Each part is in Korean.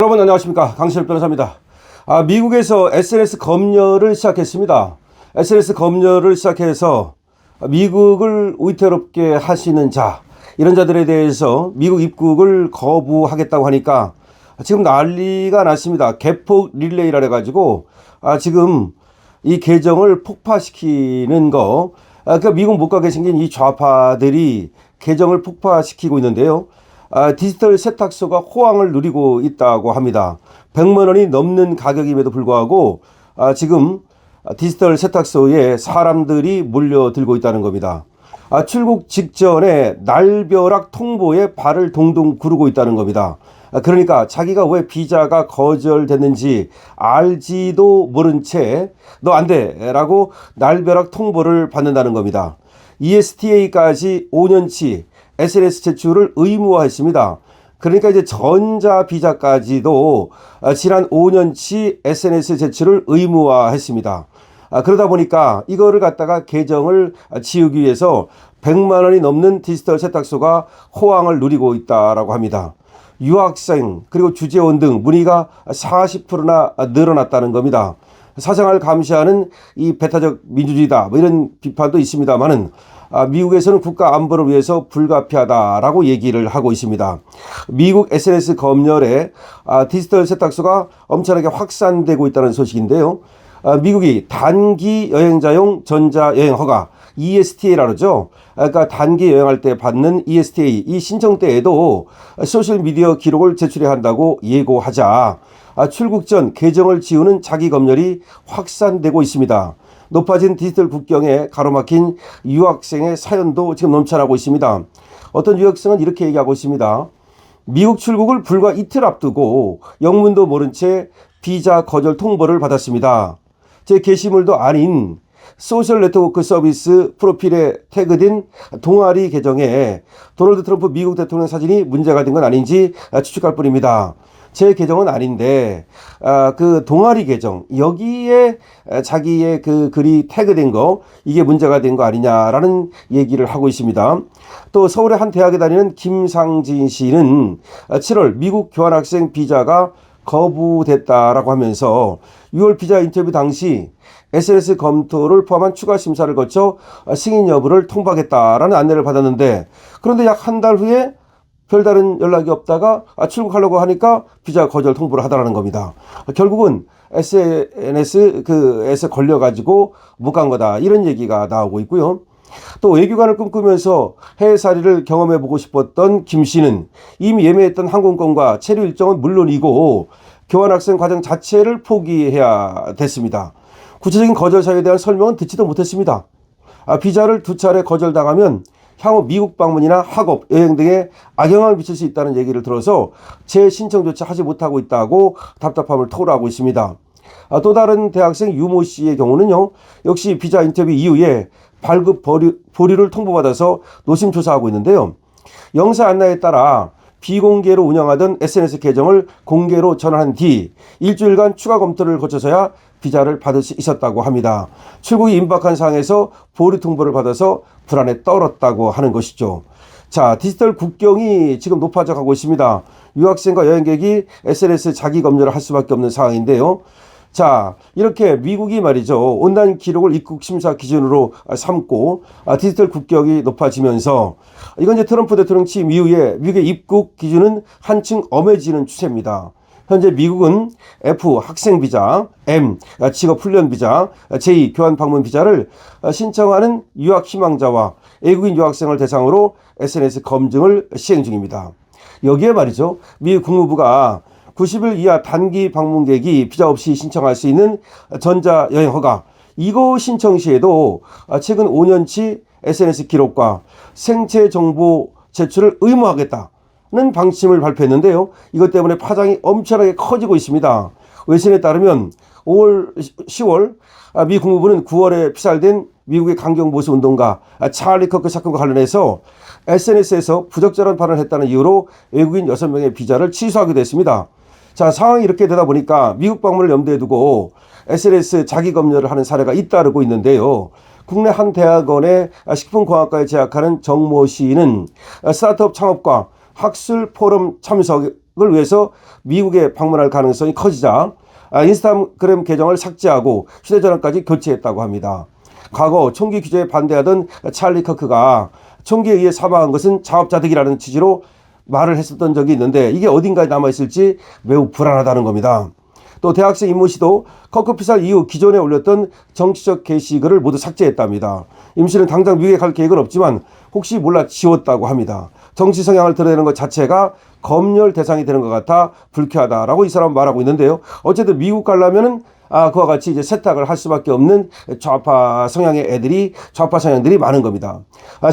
여러분 안녕하십니까, 강신엽 변호사입니다. 미국에서 SNS 검열을 시작했습니다. SNS 검열을 시작해서 미국을 위태롭게 하시는 자, 이런 자들에 대해서 미국 입국을 거부하겠다고 하니까 지금 난리가 났습니다. 개폭 릴레이라 해가지고 지금 이 계정을 폭파시키는 거, 그러니까 미국 못 가게 생긴 이 좌파들이 계정을 폭파시키고 있는데요. 디지털 세탁소가 호황을 누리고 있다고 합니다. 100만 원이 넘는 가격임에도 불구하고 지금 디지털 세탁소에 사람들이 몰려들고 있다는 겁니다. 출국 직전에 날벼락 통보에 발을 동동 구르고 있다는 겁니다. 그러니까 자기가 왜 비자가 거절됐는지 알지도 모른 채 너 안 돼 라고 날벼락 통보를 받는다는 겁니다. ESTA까지 5년치 SNS 제출을 의무화했습니다. 그러니까 이제 전자 비자까지도 지난 5년치 SNS 제출을 의무화했습니다. 그러다 보니까 이거를 갖다가 계정을 지우기 위해서 100만 원이 넘는 디지털 세탁소가 호황을 누리고 있다라고 합니다. 유학생 그리고 주재원 등 문의가 40%나 늘어났다는 겁니다. 사생활 감시하는 이 배타적 민주주의다, 이런 비판도 있습니다만은 미국에서는 국가 안보를 위해서 불가피하다라고 얘기를 하고 있습니다. 미국 SNS 검열에 디지털 세탁소가 엄청나게 확산되고 있다는 소식인데요. 미국이 단기 여행자용 전자여행 허가 ESTA라고 그러죠. 그러니까 단기 여행할 때 받는 ESTA 이 신청 때에도 소셜미디어 기록을 제출해야 한다고 예고하자 출국 전 계정을 지우는 자기 검열이 확산되고 있습니다. 높아진 디지털 국경에 가로막힌 유학생의 사연도 지금 넘쳐나고 있습니다. 어떤 유학생은 이렇게 얘기하고 있습니다. 미국 출국을 불과 이틀 앞두고 영문도 모른 채 비자 거절 통보를 받았습니다. 제 게시물도 아닌 소셜 네트워크 서비스 프로필에 태그된 동아리 계정에 도널드 트럼프 미국 대통령 사진이 문제가 된 건 아닌지 추측할 뿐입니다. 제 계정은 아닌데 그 동아리 계정 여기에 자기의 그 글이 태그된 거, 이게 문제가 된 거 아니냐라는 얘기를 하고 있습니다. 또 서울의 한 대학에 다니는 김상진 씨는 7월 미국 교환학생 비자가 거부됐다라고 하면서 6월 비자 인터뷰 당시 SNS 검토를 포함한 추가 심사를 거쳐 승인 여부를 통보하겠다라는 안내를 받았는데, 그런데 약 한 달 후에 별다른 연락이 없다가 출국하려고 하니까 비자 거절 통보를 하더라는 겁니다. 결국은 SNS에서 걸려가지고 못 간 거다, 이런 얘기가 나오고 있고요. 또 외교관을 꿈꾸면서 해외살이를 경험해보고 싶었던 김 씨는 이미 예매했던 항공권과 체류 일정은 물론이고 교환학생 과정 자체를 포기해야 됐습니다. 구체적인 거절 사유에 대한 설명은 듣지도 못했습니다. 비자를 2차례 거절당하면 향후 미국 방문이나 학업, 여행 등에 악영향을 미칠 수 있다는 얘기를 들어서 재신청조차 하지 못하고 있다고 답답함을 토로하고 있습니다. 또 다른 대학생 유모 씨의 경우는요, 역시 비자 인터뷰 이후에 발급 보류를 통보받아서 노심초사하고 있는데요. 영사 안내에 따라 비공개로 운영하던 SNS 계정을 공개로 전환한 뒤 일주일간 추가 검토를 거쳐서야 비자를 받을 수 있었다고 합니다. 출국이 임박한 상황에서 보류 통보를 받아서 불안에 떨었다고 하는 것이죠. 자, 디지털 국경이 지금 높아져 가고 있습니다. 유학생과 여행객이 SNS 자기 검열을 할 수밖에 없는 상황인데요. 자, 이렇게 미국이 말이죠, 온라인 기록을 입국 심사 기준으로 삼고 디지털 국경이 높아지면서 이건 이제 트럼프 대통령 취임 이후에 미국의 입국 기준은 한층 엄해지는 추세입니다. 현재 미국은 F 학생 비자, M 직업 훈련 비자, J 교환 방문 비자를 신청하는 유학 희망자와 외국인 유학생을 대상으로 SNS 검증을 시행 중입니다. 여기에 말이죠, 미국 국무부가 90일 이하 단기 방문객이 비자 없이 신청할 수 있는 전자여행 허가, 이거 신청 시에도 최근 5년치 SNS 기록과 생체 정보 제출을 의무화하겠다는 방침을 발표했는데요. 이것 때문에 파장이 엄청나게 커지고 있습니다. 외신에 따르면 10월 미 국무부는 9월에 피살된 미국의 강경보수 운동가 찰리 커크 사건과 관련해서 SNS에서 부적절한 발언을 했다는 이유로 외국인 6명의 비자를 취소하기도 했습니다. 자, 상황이 이렇게 되다 보니까 미국 방문을 염두에 두고 SNS 자기 검열을 하는 사례가 잇따르고 있는데요. 국내 한 대학원의 식품공학과에 재학하는 정모 씨는 스타트업 창업과 학술 포럼 참석을 위해서 미국에 방문할 가능성이 커지자 인스타그램 계정을 삭제하고 휴대전화까지 교체했다고 합니다. 과거 총기 규제에 반대하던 찰리 커크가 총기에 의해 사망한 것은 자업자득이라는 취지로 말을 했었던 적이 있는데 이게 어딘가에 남아있을지 매우 불안하다는 겁니다. 또 대학생 임모 씨도 커크 피살 이후 기존에 올렸던 정치적 게시글을 모두 삭제했답니다. 임 씨는 당장 미국에 갈 계획은 없지만 혹시 몰라 지웠다고 합니다. 정치 성향을 드러내는 것 자체가 검열 대상이 되는 것 같아 불쾌하다라고 이 사람은 말하고 있는데요. 어쨌든 미국 가려면은 그와 같이 이제 세탁을 할 수밖에 없는 좌파 성향들이 많은 겁니다.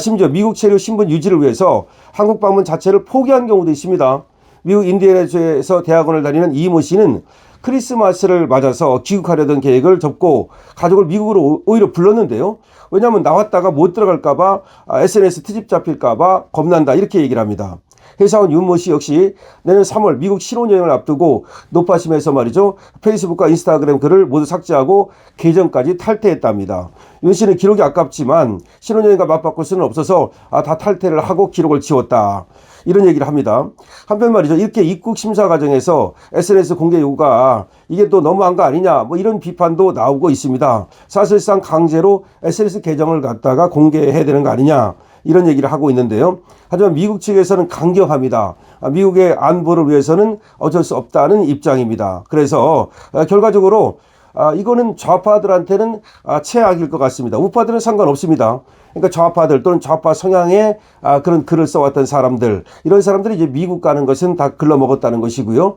심지어 미국 체류 신분 유지를 위해서 한국 방문 자체를 포기한 경우도 있습니다. 미국 인디애나주에서 대학원을 다니는 이모 씨는 크리스마스를 맞아서 귀국하려던 계획을 접고 가족을 미국으로 오히려 불렀는데요. 왜냐하면 나왔다가 못 들어갈까봐 SNS 트집 잡힐까봐 겁난다 이렇게 얘기를 합니다. 회사원 윤모 씨 역시 내년 3월 미국 신혼여행을 앞두고 노파심에서 말이죠. 페이스북과 인스타그램 글을 모두 삭제하고 계정까지 탈퇴했답니다. 윤 씨는 기록이 아깝지만 신혼여행과 맞바꿀 수는 없어서 다 탈퇴를 하고 기록을 지웠다. 이런 얘기를 합니다. 한편 말이죠. 이렇게 입국 심사 과정에서 SNS 공개 요구가 이게 또 너무한 거 아니냐 뭐 이런 비판도 나오고 있습니다. 사실상 강제로 SNS 계정을 갖다가 공개해야 되는 거 아니냐 이런 얘기를 하고 있는데요. 하지만 미국 측에서는 강경합니다. 미국의 안보를 위해서는 어쩔 수 없다는 입장입니다. 그래서 결과적으로 이거는 좌파들한테는 최악일 것 같습니다. 우파들은 상관없습니다. 그러니까 좌파들 또는 좌파 성향의 그런 글을 써왔던 사람들, 이런 사람들이 이제 미국 가는 것은 다 글러먹었다는 것이고요.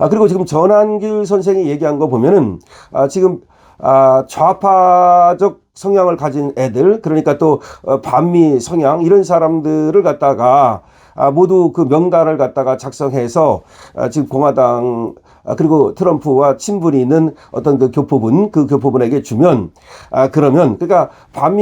그리고 지금 전한길 선생이 얘기한 거 보면은 지금 좌파적 성향을 가진 애들, 그러니까 또 반미 성향 이런 사람들을 갖다가 모두 그 명단을 갖다가 작성해서 지금 공화당 그리고 트럼프와 친분이 있는 어떤 그 교포분에게 주면 그러면 그러니까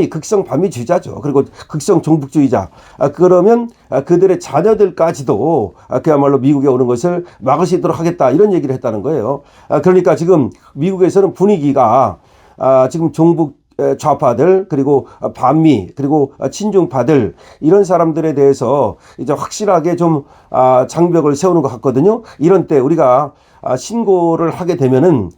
극성 반미주의자죠. 그리고 극성 종북주의자 그러면 그들의 자녀들까지도 그야말로 미국에 오는 것을 막을 수 있도록 하겠다 이런 얘기를 했다는 거예요. 그러니까 지금 미국에서는 분위기가 지금 종북 좌파들 그리고 반미 그리고 친중파들 이런 사람들에 대해서 이제 확실하게 좀 장벽을 세우는 것 같거든요. 이런 때 우리가 신고를 하게 되면은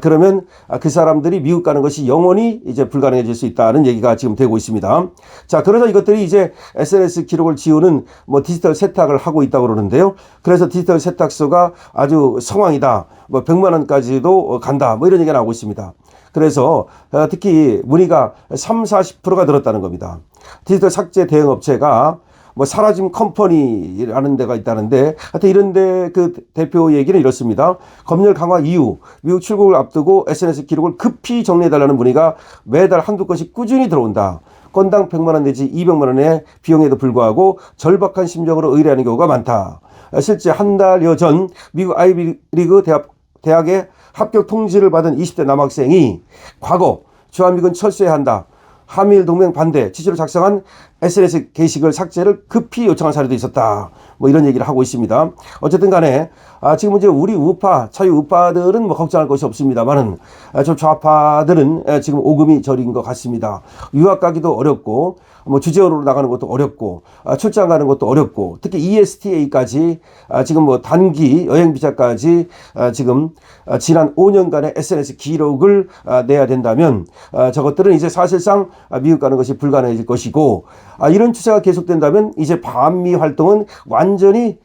그러면 그 사람들이 미국 가는 것이 영원히 이제 불가능해질 수 있다는 얘기가 지금 되고 있습니다. 자, 그래서 이것들이 이제 SNS 기록을 지우는 뭐 디지털 세탁을 하고 있다고 그러는데요. 그래서 디지털 세탁소가 아주 성황이다. 뭐 100만 원까지도 간다. 뭐 이런 얘기가 나오고 있습니다. 그래서 특히 문의가 30-40%가 늘었다는 겁니다. 디지털 삭제 대응 업체가 뭐 사라짐 컴퍼니라는 데가 있다는데 하여튼 이런 데 그 대표 얘기는 이렇습니다. 검열 강화 이후 미국 출국을 앞두고 SNS 기록을 급히 정리해달라는 문의가 매달 한두 건씩 꾸준히 들어온다. 건당 100만 원 내지 200만 원의 비용에도 불구하고 절박한 심정으로 의뢰하는 경우가 많다. 실제 한 달여 전 미국 아이비리그 대학의 합격 통지를 받은 20대 남학생이 과거 주한미군 철수해야 한다. 한미일 동맹 반대 취지로 작성한 SNS 게시글 삭제를 급히 요청한 사례도 있었다. 뭐 이런 얘기를 하고 있습니다. 어쨌든 간에 지금 이제 우리 자유 우파들은 뭐 걱정할 것이 없습니다만은 저 좌파들은 지금 오금이 저린 것 같습니다. 유학 가기도 어렵고 뭐 주재원으로 나가는 것도 어렵고 출장 가는 것도 어렵고 특히 ESTA까지 지금 뭐 단기 여행 비자까지 지금 지난 5년간의 SNS 기록을 내야 된다면 저것들은 이제 사실상 미국 가는 것이 불가능해질 것이고 이런 추세가 계속된다면 이제 반미 활동은 완전히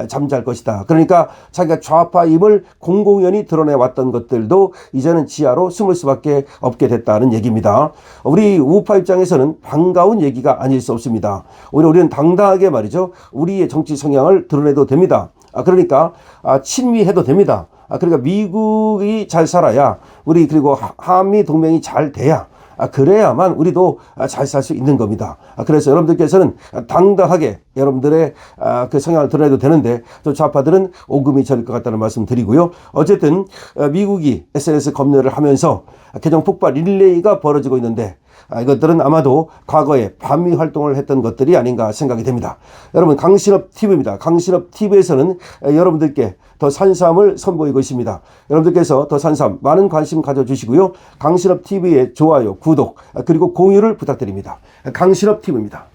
잠잘 것이다. 그러니까 자기가 좌파임을 공공연히 드러내왔던 것들도 이제는 지하로 숨을 수밖에 없게 됐다는 얘기입니다. 우리 우파 입장에서는 반가운 얘기가 아닐 수 없습니다. 오히려 우리는 당당하게 말이죠. 우리의 정치 성향을 드러내도 됩니다. 그러니까 친미해도 됩니다. 그러니까 미국이 잘 살아야 우리 그리고 한미 동맹이 잘 돼야 그래야만 우리도 잘 살 수 있는 겁니다. 그래서 여러분들께서는 당당하게 여러분들의 그 성향을 드러내도 되는데 또 좌파들은 오금이 저릴 것 같다는 말씀 드리고요. 어쨌든 미국이 SNS 검열을 하면서 계정 폭발 릴레이가 벌어지고 있는데 이것들은 아마도 과거에 반미 활동을 했던 것들이 아닌가 생각이 됩니다. 여러분 강신업 TV입니다. 강신업 TV에서는 여러분들께 더 산삼을 선보이고 있습니다. 여러분들께서 더 산삼 많은 관심 가져주시고요. 강신업 TV의 좋아요, 구독 그리고 공유를 부탁드립니다. 강신업 TV입니다.